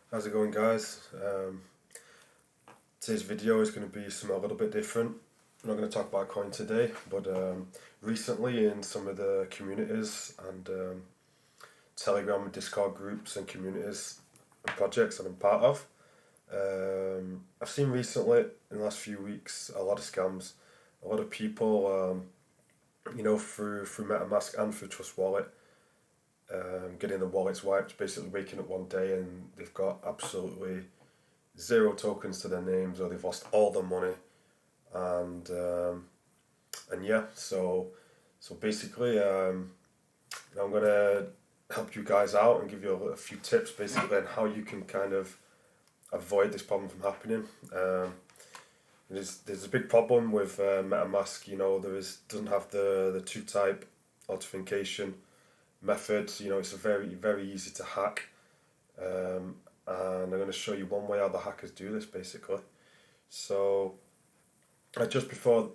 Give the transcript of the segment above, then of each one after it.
How's it going, guys? Today's video is going to be something a little bit different. I'm not going to talk about coin today, but recently in some of the communities and Telegram and Discord groups and communities and projects that I'm part of, I've seen recently in the last few weeks a lot of scams, a lot of people, through MetaMask and through Trust Wallet, getting the wallets wiped, basically waking up one day and they've got absolutely zero tokens to their names, or they've lost all their money, and yeah, so basically, I'm gonna help you guys out and give you a few tips, basically, on how you can kind of avoid this problem from happening. There's a big problem with MetaMask. Doesn't have the two type authentication method. It's a very easy to hack. And I'm going to show you one way how the hackers do this, basically. So, just before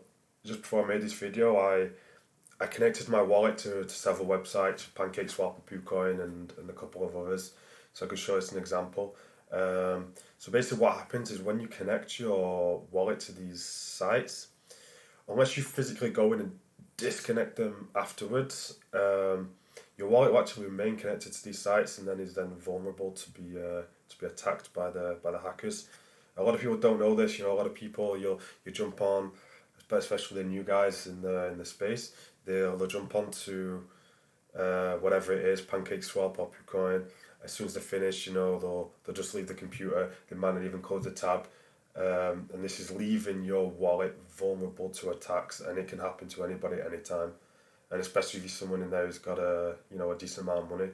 I made this video, I connected my wallet to several websites, PancakeSwap, Kucoin, and a couple of others, so I could show us an example. So basically what happens is when you connect your wallet to these sites, unless you physically go in and disconnect them afterwards, your wallet will actually remain connected to these sites and then is then vulnerable to be attacked by the hackers. A lot of people don't know this. A lot of people you jump on, especially the new guys in the space. They'll jump on to whatever it is, PancakeSwap or Kucoin. As soon as they finish, they'll just leave the computer. They might not even close the tab, and this is leaving your wallet vulnerable to attacks, and it can happen to anybody at any time. And especially if you're someone in there who's got a decent amount of money,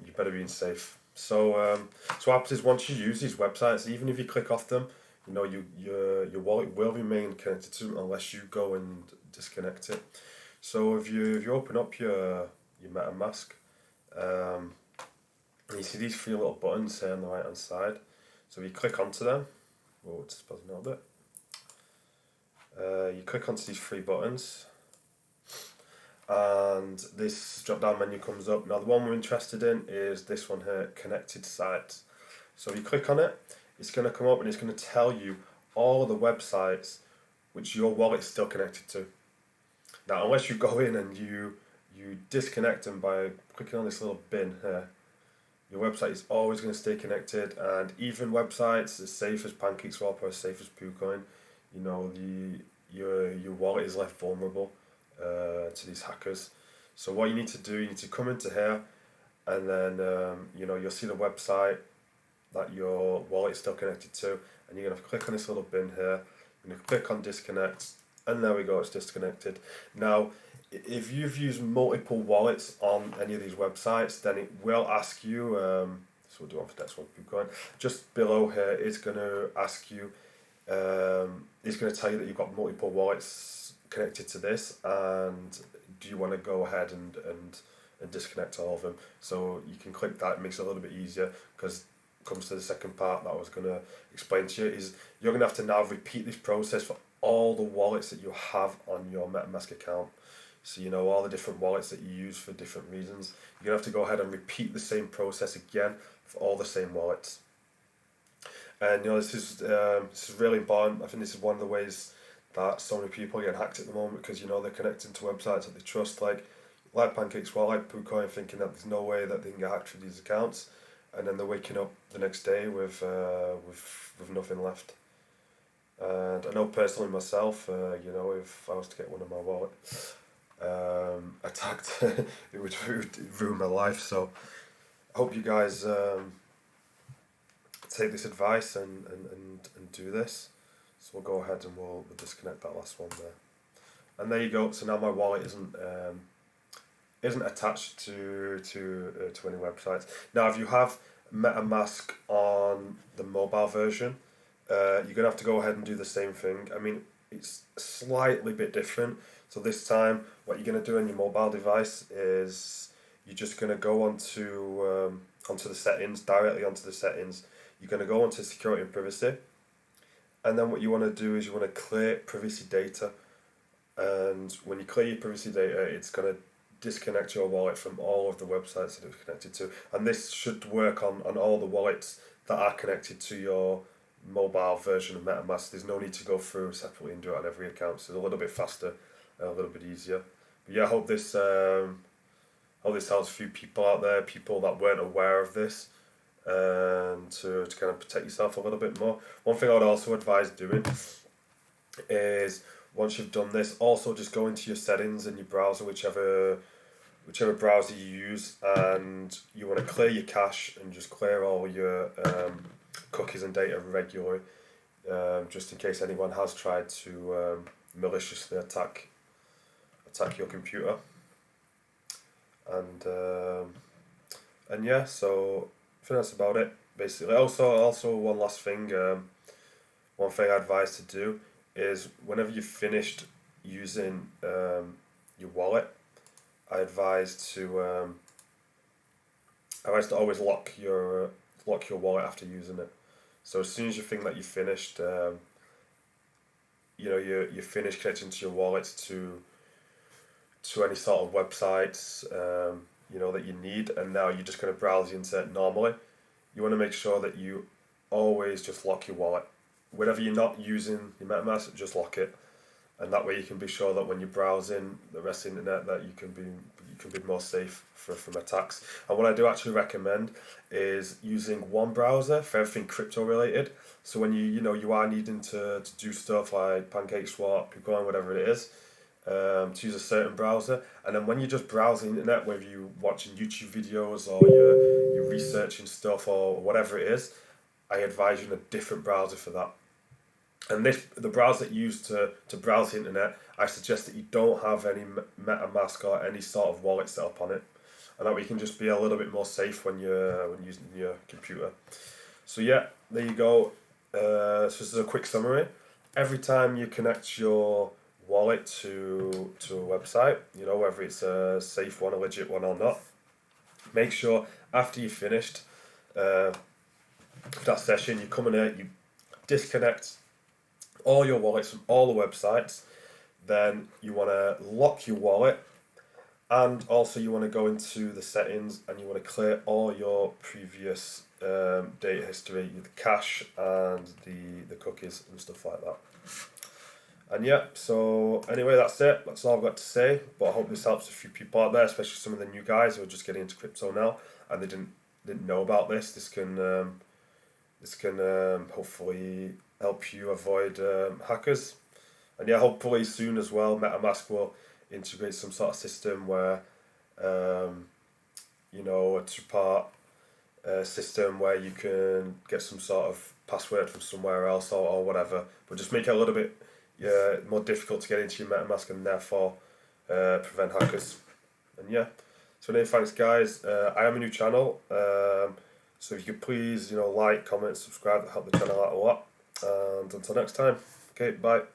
you better be safe. So what happens is once you use these websites, even if you click off them, your wallet will remain connected to them unless you go and disconnect it. So if you open up your MetaMask, and you see these three little buttons here on the right hand side. So if you click onto them, it's buzzing a little bit. You click onto these three buttons, and this drop down menu comes up. Now the one we're interested in is this one here, connected sites. So if you click on it, it's going to come up and it's going to tell you all the websites which your wallet's still connected to. Now unless you go in and you disconnect them by clicking on this little bin here, your website is always going to stay connected. And even websites as safe as PancakeSwap or as safe as Kucoin, your wallet is left vulnerable to these hackers. So what you need to do, you need to come into here, and then you'll see the website that your wallet is still connected to, and you're going to click on this little bin here, and you click on disconnect, and there we go, it's disconnected. Now if you've used multiple wallets on any of these websites, then it will ask you, so we'll do one for next one, Kucoin. Just below here, it's going to ask you, it's going to tell you that you've got multiple wallets connected to this, and do you want to go ahead and disconnect all of them? So you can click that. It makes it a little bit easier, because it comes to the second part that I was going to explain to you, is you're going to have to now repeat this process for all the wallets that you have on your MetaMask account. So all the different wallets that you use for different reasons, you're going to have to go ahead and repeat the same process again for all the same wallets. And this is really important. I think this is one of the ways that so many people get hacked at the moment, because they're connecting to websites that they trust, like PancakeSwap, like Kucoin, thinking that there's no way that they can get hacked through these accounts, and then they're waking up the next day with nothing left. And I know personally myself, if I was to get one of my wallets attacked, it would ruin my life. So I hope you guys take this advice and do this. So we'll go ahead and we'll disconnect that last one there, and there you go. So now my wallet isn't attached to any websites. Now if you have MetaMask on the mobile version, you're gonna have to go ahead and do the same thing. I mean, it's slightly bit different. So this time, what you're gonna do on your mobile device is you're just gonna go onto the settings, directly onto the settings. You're gonna go onto security and privacy, and then what you want to do is you want to clear privacy data. And when you clear your privacy data, it's gonna disconnect your wallet from all of the websites that it's connected to. And this should work on all the wallets that are connected to your mobile version of MetaMask. There's no need to go through separately and do it on every account. So it's a little bit faster and a little bit easier. But yeah, I hope this helps a few people out there, people that weren't aware of this, to kind of protect yourself a little bit more. One thing I would also advise doing is, once you've done this, also just go into your settings in your browser, whichever browser you use, and you want to clear your cache and just clear all your cookies and data regularly, just in case anyone has tried to maliciously attack your computer. And yeah, so I think that's about it basically. Also one last thing, one thing I advise to do is, whenever you've finished using your wallet, I advise to always lock your wallet after using it. So as soon as you think that you've finished, you're finished connecting to your wallets to any sort of websites, that you need, and now you're just going to browse the internet normally, you want to make sure that you always just lock your wallet. Whenever you're not using your MetaMask, just lock it, and that way you can be sure that when you're browsing the rest of the internet, that you can be more safe from attacks. And what I do actually recommend is using one browser for everything crypto related. So when you are needing to do stuff like PancakeSwap, Kucoin, whatever it is, to use a certain browser, and then when you're just browsing the internet, whether you're watching YouTube videos or you're researching stuff or whatever it is, I advise you in a different browser for that. And the browser that you use to browse the internet, I suggest that you don't have any MetaMask or any sort of wallet set up on it, and that way you can just be a little bit more safe when using your computer. So yeah, there you go. So this is a quick summary. Every time you connect your wallet to a website, whether it's a safe one, a legit one or not, make sure after you've finished that session, you come in here, you disconnect all your wallets from all the websites. Then you want to lock your wallet, and also you want to go into the settings and you want to clear all your previous data history, the cache and the cookies and stuff like that. And yeah, so anyway, that's it. That's all I've got to say. But I hope this helps a few people out there, especially some of the new guys who are just getting into crypto now and they didn't know about this. This can hopefully help you avoid hackers. And yeah, hopefully soon as well, MetaMask will integrate some sort of system where, a two-part system where you can get some sort of password from somewhere else or whatever, but just make it a little bit more difficult to get into your MetaMask and therefore prevent hackers. And yeah, so anyway, thanks guys. I am a new channel, so if you could please like, comment, subscribe, that help the channel out a lot. And until next time, okay, bye.